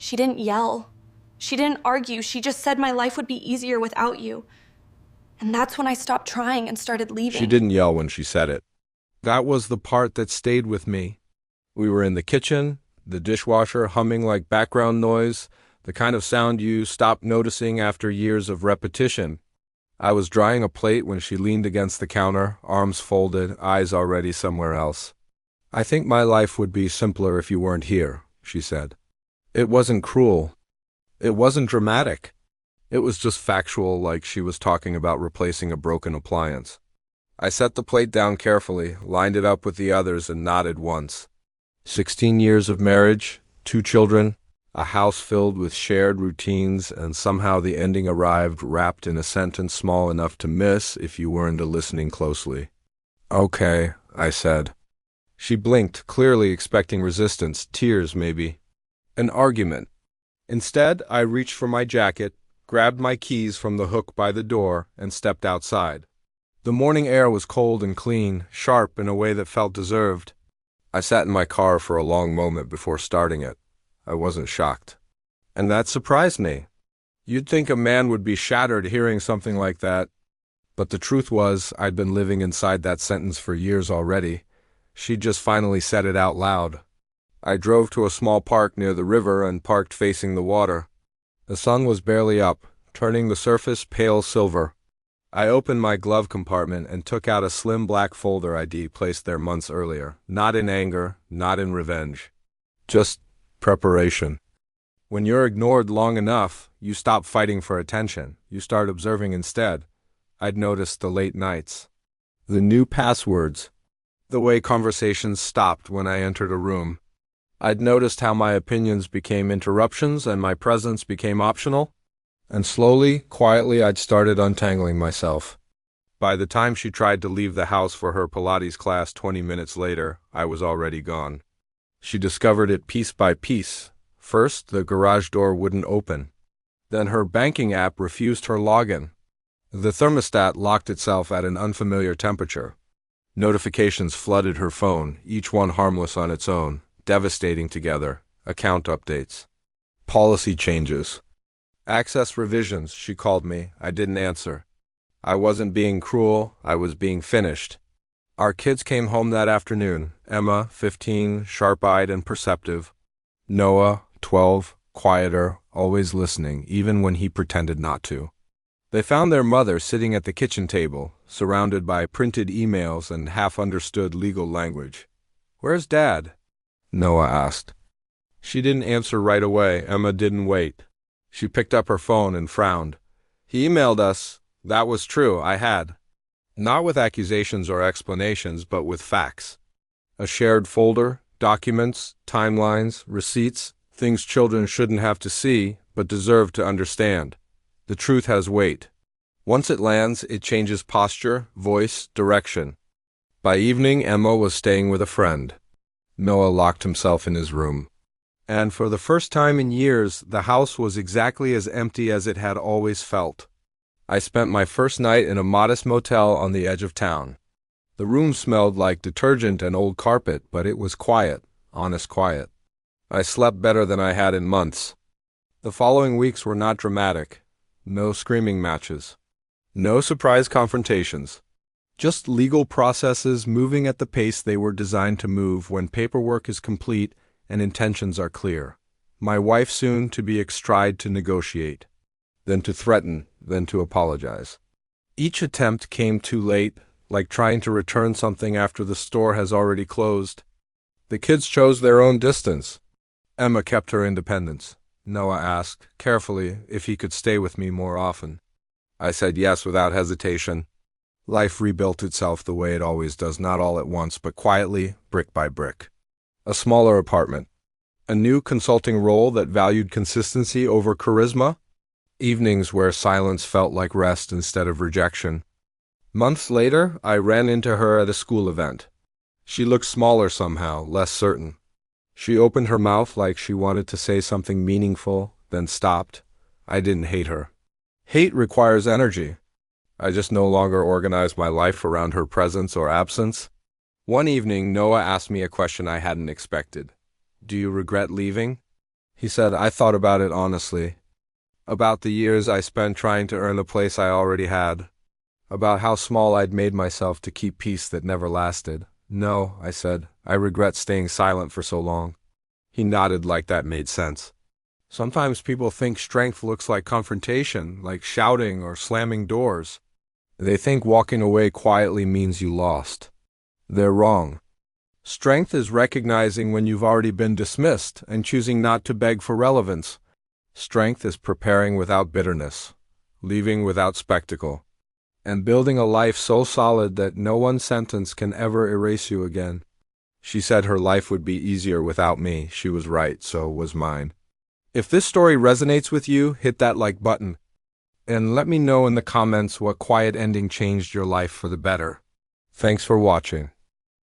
She didn't yell. She didn't argue. She just said my life would be easier without you. And that's when I stopped trying and started leaving. She didn't yell when she said it. That was the part that stayed with me. We were in the kitchen, the dishwasher humming like background noise, the kind of sound you stop noticing after years of repetition. I was drying a plate when she leaned against the counter, arms folded, eyes already somewhere else. "I think my life would be simpler if you weren't here," she said. It wasn't cruel. It wasn't dramatic. It was just factual, like she was talking about replacing a broken appliance. I set the plate down carefully, lined it up with the others, and nodded once. 16 years of marriage, 2 children, a house filled with shared routines, and somehow the ending arrived wrapped in a sentence small enough to miss if you weren't listening closely. "Okay," I said. She blinked, clearly expecting resistance, tears maybe. An argument. Instead, I reached for my jacket, grabbed my keys from the hook by the door, and stepped outside. The morning air was cold and clean, sharp in a way that felt deserved. I sat in my car for a long moment before starting it. I wasn't shocked. And that surprised me. You'd think a man would be shattered hearing something like that. But the truth was, I'd been living inside that sentence for years already. She'd just finally said it out loud. I drove to a small park near the river and parked facing the water. The sun was barely up, turning the surface pale silver. I opened my glove compartment and took out a slim black folder ID placed there months earlier, not in anger, not in revenge. Just preparation. When you're ignored long enough, you stop fighting for attention. You start observing instead. I'd noticed the late nights, the new passwords, the way conversations stopped when I entered a room. I'd noticed how my opinions became interruptions and my presence became optional. And slowly, quietly, I'd started untangling myself. By the time she tried to leave the house for her Pilates class 20 minutes later, I was already gone. She discovered it piece by piece. First, the garage door wouldn't open. Then her banking app refused her login. The thermostat locked itself at an unfamiliar temperature. Notifications flooded her phone, each one harmless on its own, devastating together. Account updates. Policy changes. Access revisions, she called me. I didn't answer. I wasn't being cruel, I was being finished. Our kids came home that afternoon. Emma, 15, sharp-eyed and perceptive. Noah, 12, quieter, always listening, even when he pretended not to. They found their mother sitting at the kitchen table, surrounded by printed emails and half-understood legal language. "Where's Dad?" Noah asked. She didn't answer right away. Emma didn't wait. She picked up her phone and frowned. "He emailed us." That was true, I had. Not with accusations or explanations, but with facts. A shared folder, documents, timelines, receipts, things children shouldn't have to see, but deserve to understand. The truth has weight. Once it lands, it changes posture, voice, direction. By evening, Emma was staying with a friend. Noah locked himself in his room. And for the first time in years, the house was exactly as empty as it had always felt. I spent my first night in a modest motel on the edge of town. The room smelled like detergent and old carpet, but it was quiet, honest quiet. I slept better than I had in months. The following weeks were not dramatic. No screaming matches. No surprise confrontations. Just legal processes moving at the pace they were designed to move when paperwork is complete and intentions are clear. My wife soon to be extradited to negotiate, then to threaten, then to apologize. Each attempt came too late, like trying to return something after the store has already closed. The kids chose their own distance. Emma kept her independence. Noah asked, carefully, if he could stay with me more often. I said yes without hesitation. Life rebuilt itself the way it always does, not all at once, but quietly, brick by brick. A smaller apartment. A new consulting role that valued consistency over charisma. Evenings where silence felt like rest instead of rejection. Months later, I ran into her at a school event. She looked smaller somehow, less certain. She opened her mouth like she wanted to say something meaningful, then stopped. I didn't hate her. Hate requires energy. I just no longer organized my life around her presence or absence. One evening, Noah asked me a question I hadn't expected. "Do you regret leaving?" He said, I thought about it honestly. About the years I spent trying to earn the place I already had. About how small I'd made myself to keep peace that never lasted. No, I said, I regret staying silent for so long. He nodded like that made sense. Sometimes people think strength looks like confrontation, like shouting or slamming doors. They think walking away quietly means you lost. They're wrong. Strength is recognizing when you've already been dismissed and choosing not to beg for relevance. Strength is preparing without bitterness, leaving without spectacle, and building a life so solid that no one sentence can ever erase you again. She said her life would be easier without me. She was right, so was mine. If this story resonates with you, hit that like button. And let me know in the comments what quiet ending changed your life for the better. Thanks for watching.